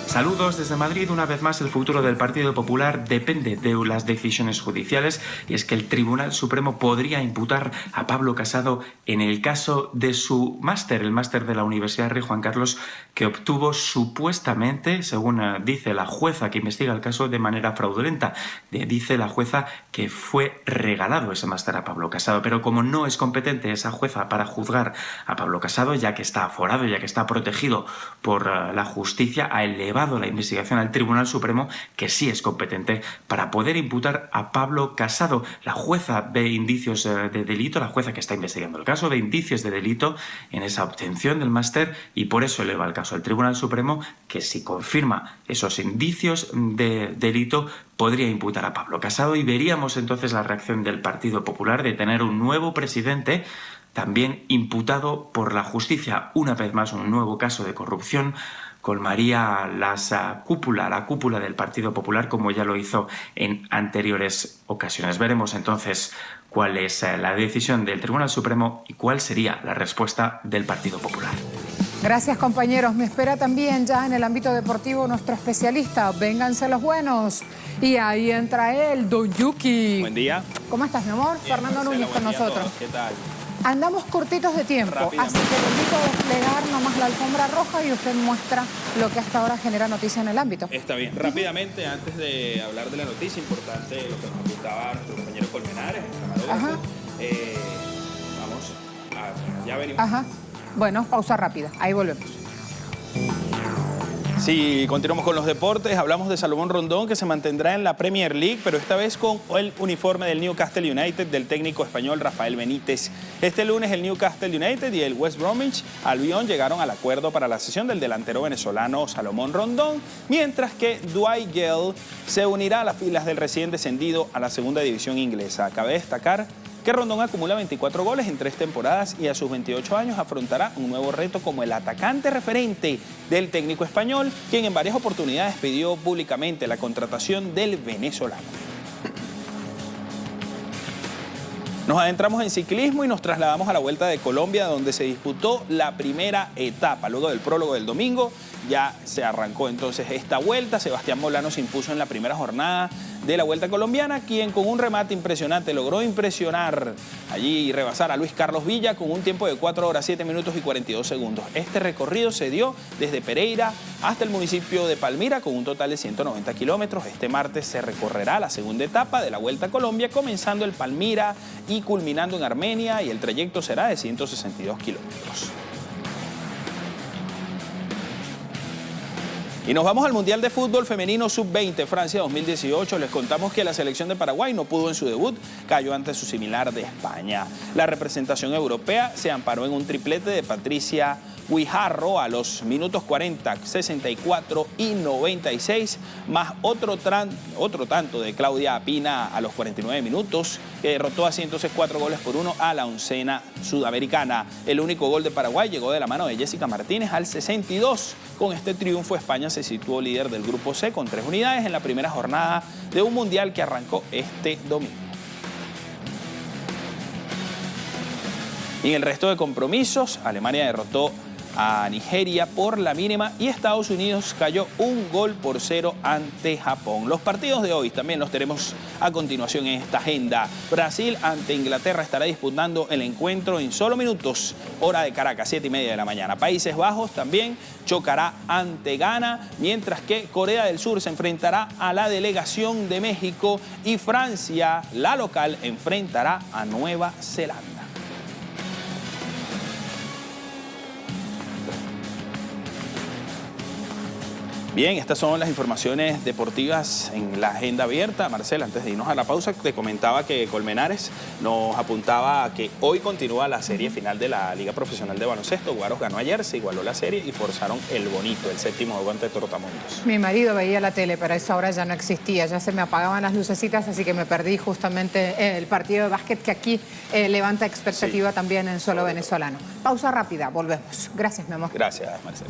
Saludos desde Madrid. Una vez más, el futuro del Partido Popular depende de las decisiones judiciales, y es que el Tribunal Supremo podría imputar a Pablo Casado en el caso de su máster, el máster de la Universidad Rey Juan Carlos, que obtuvo supuestamente, según dice la jueza que investiga el caso, de manera fraudulenta. Dice la jueza que fue regalado ese máster a Pablo Casado, pero como no es competente esa jueza para juzgar a Pablo Casado, ya que está aforado, ya que está protegido por la justicia, ha elevado la investigación al Tribunal Supremo, que sí es competente para poder imputar a Pablo Casado. La jueza ve indicios de delito, la jueza que está investigando el caso, ve indicios de delito en esa obtención del máster, y por eso eleva el caso al Tribunal Supremo, que si confirma esos indicios de delito podría imputar a Pablo Casado, y veríamos entonces la reacción del Partido Popular de tener un nuevo presidente también imputado por la justicia. Una vez más, un nuevo caso de corrupción colmaría la cúpula del Partido Popular, como ya lo hizo en anteriores ocasiones. Veremos entonces cuál es la decisión del Tribunal Supremo y cuál sería la respuesta del Partido Popular. Gracias, compañeros. Me espera también ya en el ámbito deportivo nuestro especialista. Vénganse los buenos. Y ahí entra él, Don Yuki. Buen día. ¿Cómo estás, mi amor? Bien, Fernando Marcela, Núñez con nosotros. ¿Qué tal? Andamos cortitos de tiempo, así que le invito a desplegar nomás la alfombra roja y usted muestra lo que hasta ahora genera noticia en el ámbito. Está bien. Rápidamente, antes de hablar de la noticia importante, lo que nos apuntaba nuestro compañero Colmenares, el camarógrafo, ya venimos. Ajá. Bueno, pausa rápida, ahí volvemos. Sí, continuamos con los deportes. Hablamos de Salomón Rondón, que se mantendrá en la Premier League, pero esta vez con el uniforme del Newcastle United del técnico español Rafael Benítez. Este lunes el Newcastle United y el West Bromwich Albion llegaron al acuerdo para la cesión del delantero venezolano Salomón Rondón, mientras que Dwight Gale se unirá a las filas del recién descendido a la segunda división inglesa. Cabe destacar que Rondón acumula 24 goles en 3 temporadas y a sus 28 años afrontará un nuevo reto como el atacante referente del técnico español, quien en varias oportunidades pidió públicamente la contratación del venezolano. Nos adentramos en ciclismo y nos trasladamos a la Vuelta de Colombia, donde se disputó la primera etapa. Luego del prólogo del domingo ya se arrancó entonces esta vuelta. Sebastián Molano se impuso en la primera jornada de la Vuelta Colombiana, quien con un remate impresionante logró impresionar allí y rebasar a Luis Carlos Villa con un tiempo de 4 horas, 7 minutos y 42 segundos. Este recorrido se dio desde Pereira hasta el municipio de Palmira con un total de 190 kilómetros. Este martes se recorrerá la segunda etapa de la Vuelta a Colombia, comenzando en Palmira y culminando en Armenia, y el trayecto será de 162 kilómetros. Y nos vamos al Mundial de Fútbol Femenino Sub-20 Francia 2018. Les contamos que la selección de Paraguay no pudo en su debut, cayó ante su similar de España. La representación europea se amparó en un triplete de Patricia Guijarro a los minutos 40, 64 y 96, más otro tanto de Claudia Pina a los 49 minutos, que derrotó así entonces 4-1 a la oncena sudamericana. El único gol de Paraguay llegó de la mano de Jessica Martínez al 62. Con este triunfo, España se situó líder del Grupo C con 3 unidades en la primera jornada de un mundial que arrancó este domingo. Y en el resto de compromisos, Alemania derrotó a Nigeria por la mínima y Estados Unidos cayó 1-0 ante Japón. Los partidos de hoy también los tenemos a continuación en esta agenda. Brasil ante Inglaterra estará disputando el encuentro en solo minutos, hora de Caracas, 7:30 de la mañana. Países Bajos también chocará ante Ghana, mientras que Corea del Sur se enfrentará a la delegación de México y Francia, la local, enfrentará a Nueva Zelanda. Bien, estas son las informaciones deportivas en la agenda abierta. Marcela, antes de irnos a la pausa, te comentaba que Colmenares nos apuntaba a que hoy continúa la serie final de la Liga Profesional de Baloncesto. Guaros ganó ayer, se igualó la serie y forzaron el bonito, el séptimo juego ante Trotamundos. Mi marido veía la tele, pero a esa hora ya no existía, ya se me apagaban las lucecitas, así que me perdí justamente el partido de básquet que aquí levanta expectativa también en suelo venezolano. Pausa rápida, volvemos. Gracias, mi amor. Gracias, Marcela.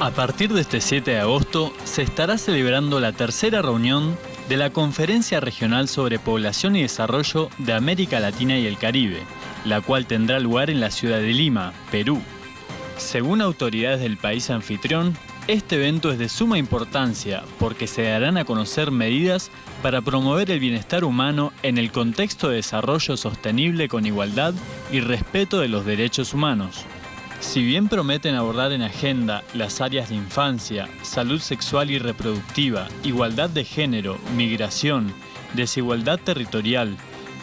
A partir de este 7 de agosto se estará celebrando la tercera reunión de la Conferencia Regional sobre Población y Desarrollo de América Latina y el Caribe, la cual tendrá lugar en la ciudad de Lima, Perú. Según autoridades del país anfitrión, este evento es de suma importancia porque se darán a conocer medidas para promover el bienestar humano en el contexto de desarrollo sostenible con igualdad y respeto de los derechos humanos. Si bien prometen abordar en agenda las áreas de infancia, salud sexual y reproductiva, igualdad de género, migración, desigualdad territorial,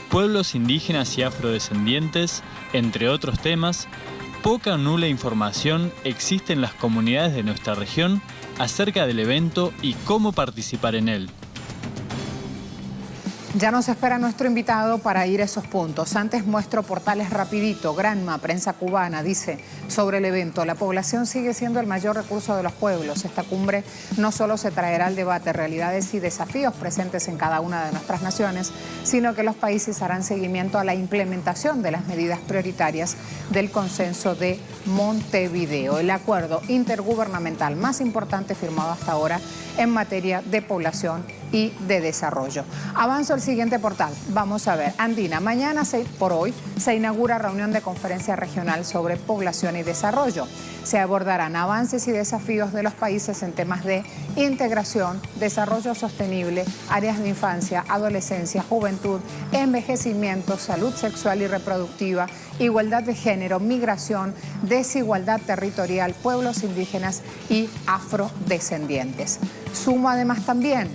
pueblos indígenas y afrodescendientes, entre otros temas, poca o nula información existe en las comunidades de nuestra región acerca del evento y cómo participar en él. Ya nos espera nuestro invitado para ir a esos puntos. Antes muestro portales rapidito. Granma, Prensa Cubana, dice sobre el evento: la población sigue siendo el mayor recurso de los pueblos. Esta cumbre no solo se traerá al debate realidades y desafíos presentes en cada una de nuestras naciones, sino que los países harán seguimiento a la implementación de las medidas prioritarias del Consenso de Montevideo, el acuerdo intergubernamental más importante firmado hasta ahora en materia de población y de desarrollo. Avanzo al siguiente portal. Vamos a ver. Andina, mañana por hoy se inaugura reunión de conferencia regional sobre población y desarrollo. Se abordarán avances y desafíos de los países en temas de integración, desarrollo sostenible, áreas de infancia, adolescencia, juventud, envejecimiento, salud sexual y reproductiva igualdad de género, migración, desigualdad territorial, pueblos indígenas y afrodescendientes. Sumo además también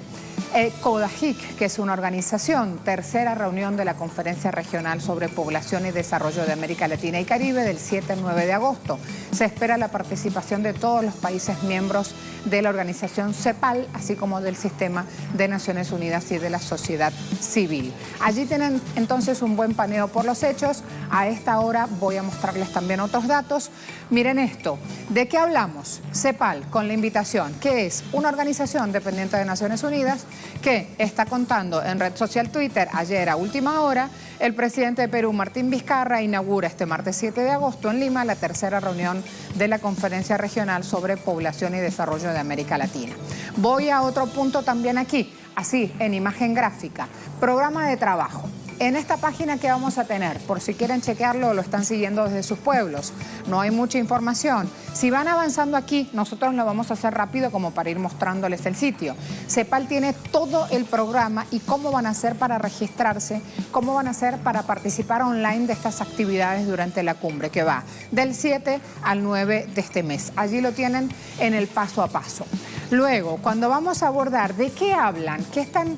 CODAJIC, que es una organización, tercera reunión de la Conferencia Regional sobre Población y Desarrollo de América Latina y Caribe del 7 al 9 de agosto. Se espera la participación de todos los países miembros de la organización CEPAL, así como del Sistema de Naciones Unidas y de la sociedad civil. Allí tienen entonces un buen paneo por los hechos. A esta hora voy a mostrarles también otros datos. Miren esto, ¿de qué hablamos? CEPAL, con la invitación, que es una organización dependiente de Naciones Unidas que está contando en red social Twitter, ayer a última hora, el presidente de Perú, Martín Vizcarra, inaugura este martes 7 de agosto en Lima la tercera reunión de la Conferencia Regional sobre Población y Desarrollo de América Latina. Voy a otro punto también aquí, así, en imagen gráfica, programa de trabajo. En esta página que vamos a tener, por si quieren chequearlo, lo están siguiendo desde sus pueblos. No hay mucha información. Si van avanzando aquí, nosotros lo vamos a hacer rápido como para ir mostrándoles el sitio. CEPAL tiene todo el programa y cómo van a hacer para registrarse, cómo van a hacer para participar online de estas actividades durante la cumbre, que va del 7 al 9 de este mes. Allí lo tienen en el paso a paso. Luego, cuando vamos a abordar de qué hablan, qué están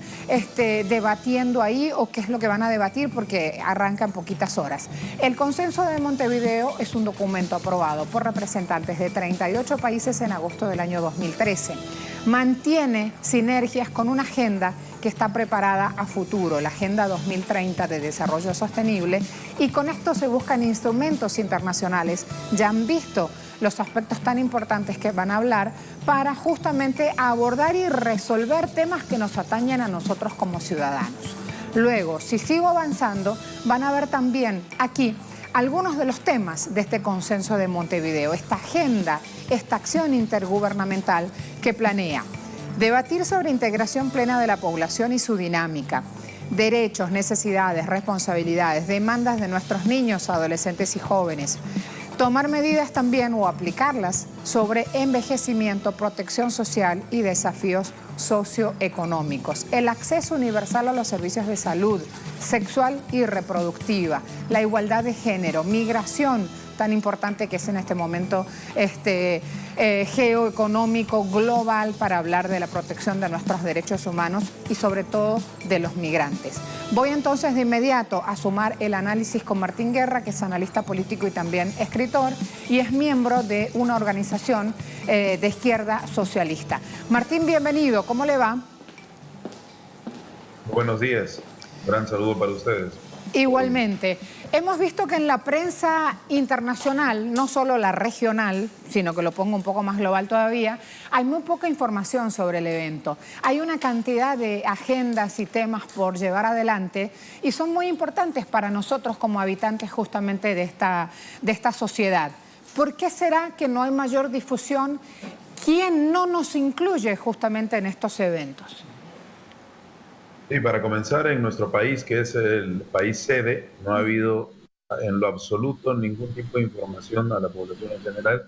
debatiendo ahí o qué es lo que van a debatir, porque arrancan poquitas horas. El Consenso de Montevideo es un documento aprobado por representantes de 38 países en agosto del año 2013. Mantiene sinergias con una agenda que está preparada a futuro, la Agenda 2030 de Desarrollo Sostenible, y con esto se buscan instrumentos internacionales. Ya han visto los aspectos tan importantes que van a hablar para justamente abordar y resolver temas que nos atañen a nosotros como ciudadanos. Luego, si sigo avanzando, van a ver también aquí algunos de los temas de este Consenso de Montevideo, esta agenda, esta acción intergubernamental que planea debatir sobre integración plena de la población y su dinámica, derechos, necesidades, responsabilidades, demandas de nuestros niños, adolescentes y jóvenes. Tomar medidas también o aplicarlas sobre envejecimiento, protección social y desafíos socioeconómicos. El acceso universal a los servicios de salud sexual y reproductiva, la igualdad de género, migración, tan importante que es en este momento geoeconómico global para hablar de la protección de nuestros derechos humanos y sobre todo de los migrantes. Voy entonces de inmediato a sumar el análisis con Martín Guerra, que es analista político y también escritor, y es miembro de una organización de izquierda socialista. Martín, bienvenido, ¿cómo le va? Buenos días, gran saludo para ustedes. Igualmente. Hemos visto que en la prensa internacional, no solo la regional, sino que lo pongo un poco más global todavía, hay muy poca información sobre el evento. Hay una cantidad de agendas y temas por llevar adelante y son muy importantes para nosotros como habitantes justamente de esta sociedad. ¿Por qué será que no hay mayor difusión? ¿Quién no nos incluye justamente en estos eventos? Sí, para comenzar, en nuestro país, que es el país sede, no ha habido en lo absoluto ningún tipo de información a la población en general,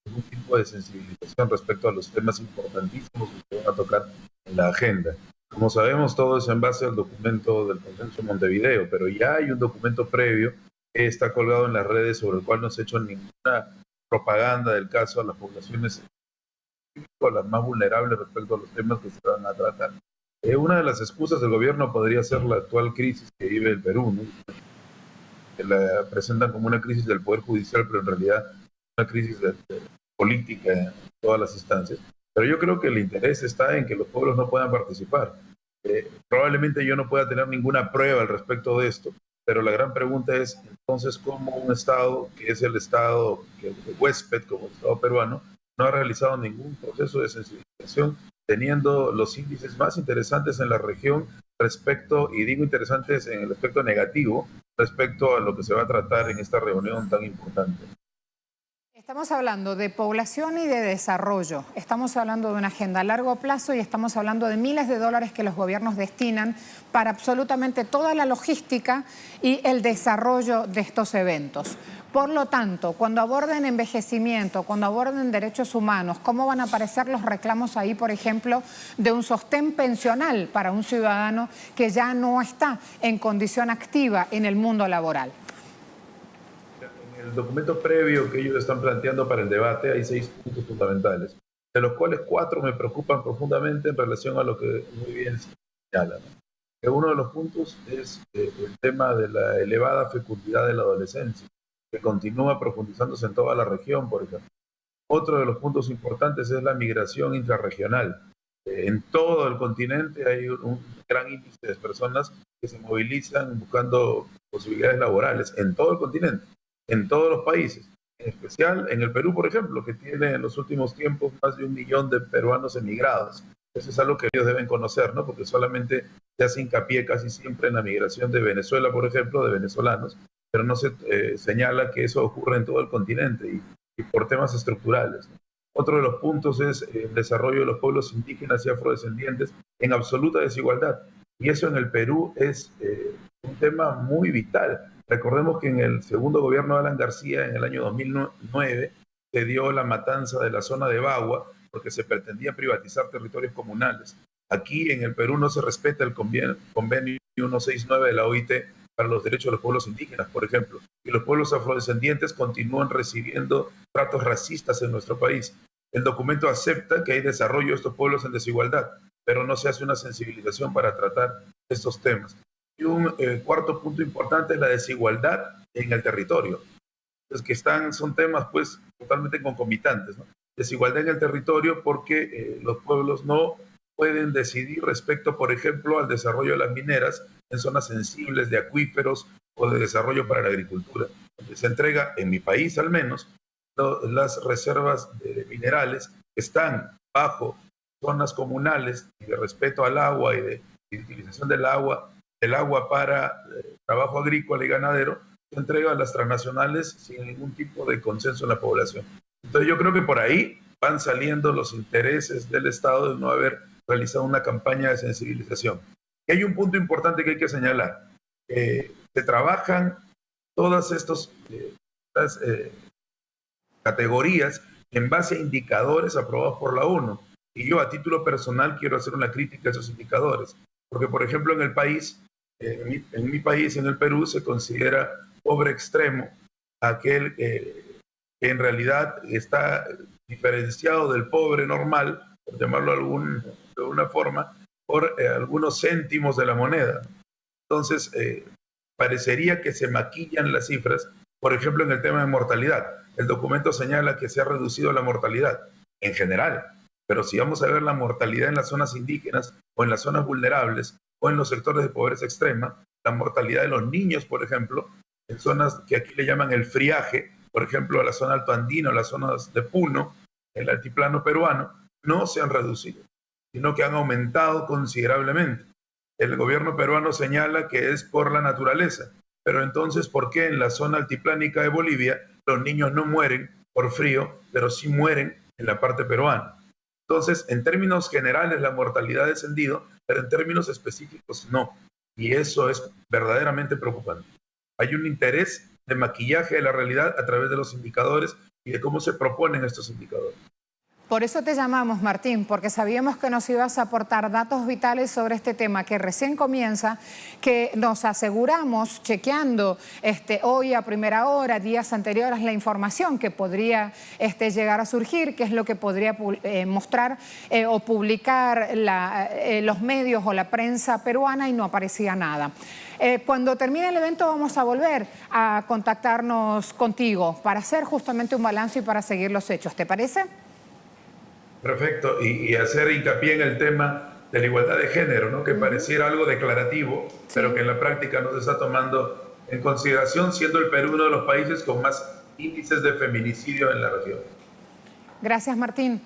ningún tipo de sensibilización respecto a los temas importantísimos que se van a tocar en la agenda. Como sabemos, todo es en base al documento del Consenso de Montevideo, pero ya hay un documento previo que está colgado en las redes sobre el cual no se ha hecho ninguna propaganda del caso a las poblaciones, a las más vulnerables respecto a los temas que se van a tratar. Una de las excusas del gobierno podría ser la actual crisis que vive el Perú, ¿no? Que la presentan como una crisis del Poder Judicial, pero en realidad una crisis de política en todas las instancias. Pero yo creo que el interés está en que los pueblos no puedan participar. Probablemente yo no pueda tener ninguna prueba al respecto de esto, pero la gran pregunta es, entonces, ¿cómo un Estado, que es el Estado que huésped, como el Estado peruano, no ha realizado ningún proceso de sensibilización, teniendo los índices más interesantes en la región respecto, y digo interesantes en el aspecto negativo, respecto a lo que se va a tratar en esta reunión tan importante? Estamos hablando de población y de desarrollo, estamos hablando de una agenda a largo plazo y estamos hablando de miles de dólares que los gobiernos destinan para absolutamente toda la logística y el desarrollo de estos eventos. Por lo tanto, cuando aborden envejecimiento, cuando aborden derechos humanos, ¿cómo van a aparecer los reclamos ahí, por ejemplo, de un sostén pensional para un ciudadano que ya no está en condición activa en el mundo laboral? el documento previo que ellos están planteando para el debate hay 6 puntos fundamentales, de los cuales 4 me preocupan profundamente en relación a lo que muy bien señala, ¿no? Uno de los puntos es el tema de la elevada fecundidad de la adolescencia, que continúa profundizándose en toda la región, por ejemplo. Otro de los puntos importantes es la migración intrarregional. En todo el continente hay un gran índice de personas que se movilizan buscando posibilidades laborales, en todo el continente, en todos los países, en especial en el Perú, por ejemplo, que tiene en los últimos tiempos más de 1 millón de peruanos emigrados. Eso es algo que ellos deben conocer, ¿no? Porque solamente se hace hincapié casi siempre en la migración de Venezuela, por ejemplo, de venezolanos, pero no se señala que eso ocurre en todo el continente y por temas estructurales, ¿no? Otro de los puntos es el desarrollo de los pueblos indígenas y afrodescendientes en absoluta desigualdad. Y eso en el Perú es un tema muy vital. Recordemos que en el segundo gobierno de Alan García, en el año 2009, se dio la matanza de la zona de Bagua porque se pretendía privatizar territorios comunales. Aquí en el Perú no se respeta el convenio 169 de la OIT para los derechos de los pueblos indígenas, por ejemplo, y los pueblos afrodescendientes continúan recibiendo tratos racistas en nuestro país. El documento acepta que hay desarrollo de estos pueblos en desigualdad, pero no se hace una sensibilización para tratar estos temas. Y un cuarto punto importante es la desigualdad en el territorio. Entonces, que son temas pues totalmente concomitantes, ¿no? Desigualdad en el territorio porque los pueblos no pueden decidir respecto, por ejemplo, al desarrollo de las mineras en zonas sensibles de acuíferos o de desarrollo para la agricultura. Se entrega, en mi país al menos, las reservas de minerales que están bajo zonas comunales y de respeto al agua y de utilización del agua para trabajo agrícola y ganadero, se entrega a las transnacionales sin ningún tipo de consenso en la población. Entonces yo creo que por ahí van saliendo los intereses del Estado de no haber realizado una campaña de sensibilización. Y hay un punto importante que hay que señalar. Se trabajan todas estas categorías en base a indicadores aprobados por la ONU. Y yo a título personal quiero hacer una crítica a esos indicadores. Porque, por ejemplo, en el país, en mi país, en el Perú, se considera pobre extremo aquel que en realidad está diferenciado del pobre normal, por llamarlo de alguna forma, por algunos céntimos de la moneda. Entonces, parecería que se maquillan las cifras, por ejemplo, en el tema de mortalidad. El documento señala que se ha reducido la mortalidad en general, pero si vamos a ver la mortalidad en las zonas indígenas o en las zonas vulnerables o en los sectores de pobreza extrema, la mortalidad de los niños, por ejemplo, en zonas que aquí le llaman el friaje, por ejemplo, la zona altoandina o las zonas de Puno, el altiplano peruano, no se han reducido, sino que han aumentado considerablemente. El gobierno peruano señala que es por la naturaleza, pero entonces, ¿por qué en la zona altiplánica de Bolivia los niños no mueren por frío, pero sí mueren en la parte peruana? Entonces, en términos generales la mortalidad ha descendido, pero en términos específicos no. Y eso es verdaderamente preocupante. Hay un interés de maquillaje de la realidad a través de los indicadores y de cómo se proponen estos indicadores. Por eso te llamamos, Martín, porque sabíamos que nos ibas a aportar datos vitales sobre este tema que recién comienza, que nos aseguramos, chequeando hoy a primera hora, días anteriores, la información que podría llegar a surgir, que es lo que podría mostrar o publicar los medios o la prensa peruana, y no aparecía nada. Cuando termine el evento vamos a volver a contactarnos contigo para hacer justamente un balance y para seguir los hechos. ¿Te parece? Perfecto, y hacer hincapié en el tema de la igualdad de género, ¿no? Que pareciera algo declarativo, sí, pero que en la práctica no se está tomando en consideración, siendo el Perú uno de los países con más índices de feminicidio en la región. Gracias, Martín.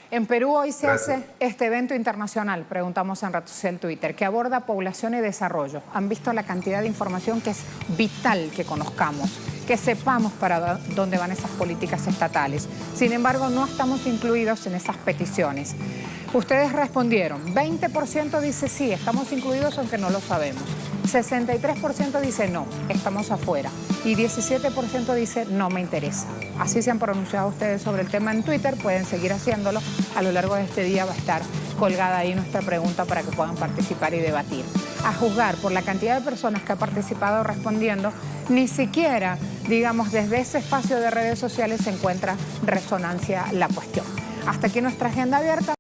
En Perú hoy se hace este evento internacional, preguntamos en Red Social Twitter, que aborda población y desarrollo. Han visto la cantidad de información que es vital que conozcamos, que sepamos para dónde van esas políticas estatales. Sin embargo, no estamos incluidos en esas peticiones. Ustedes respondieron, 20% dice sí, estamos incluidos aunque no lo sabemos. 63% dice no, estamos afuera. Y 17% dice no me interesa. Así se han pronunciado ustedes sobre el tema en Twitter, pueden seguir haciéndolo. A lo largo de este día va a estar colgada ahí nuestra pregunta para que puedan participar y debatir. A juzgar por la cantidad de personas que ha participado respondiendo, ni siquiera digamos, desde ese espacio de redes sociales se encuentra resonancia la cuestión. Hasta aquí nuestra agenda abierta.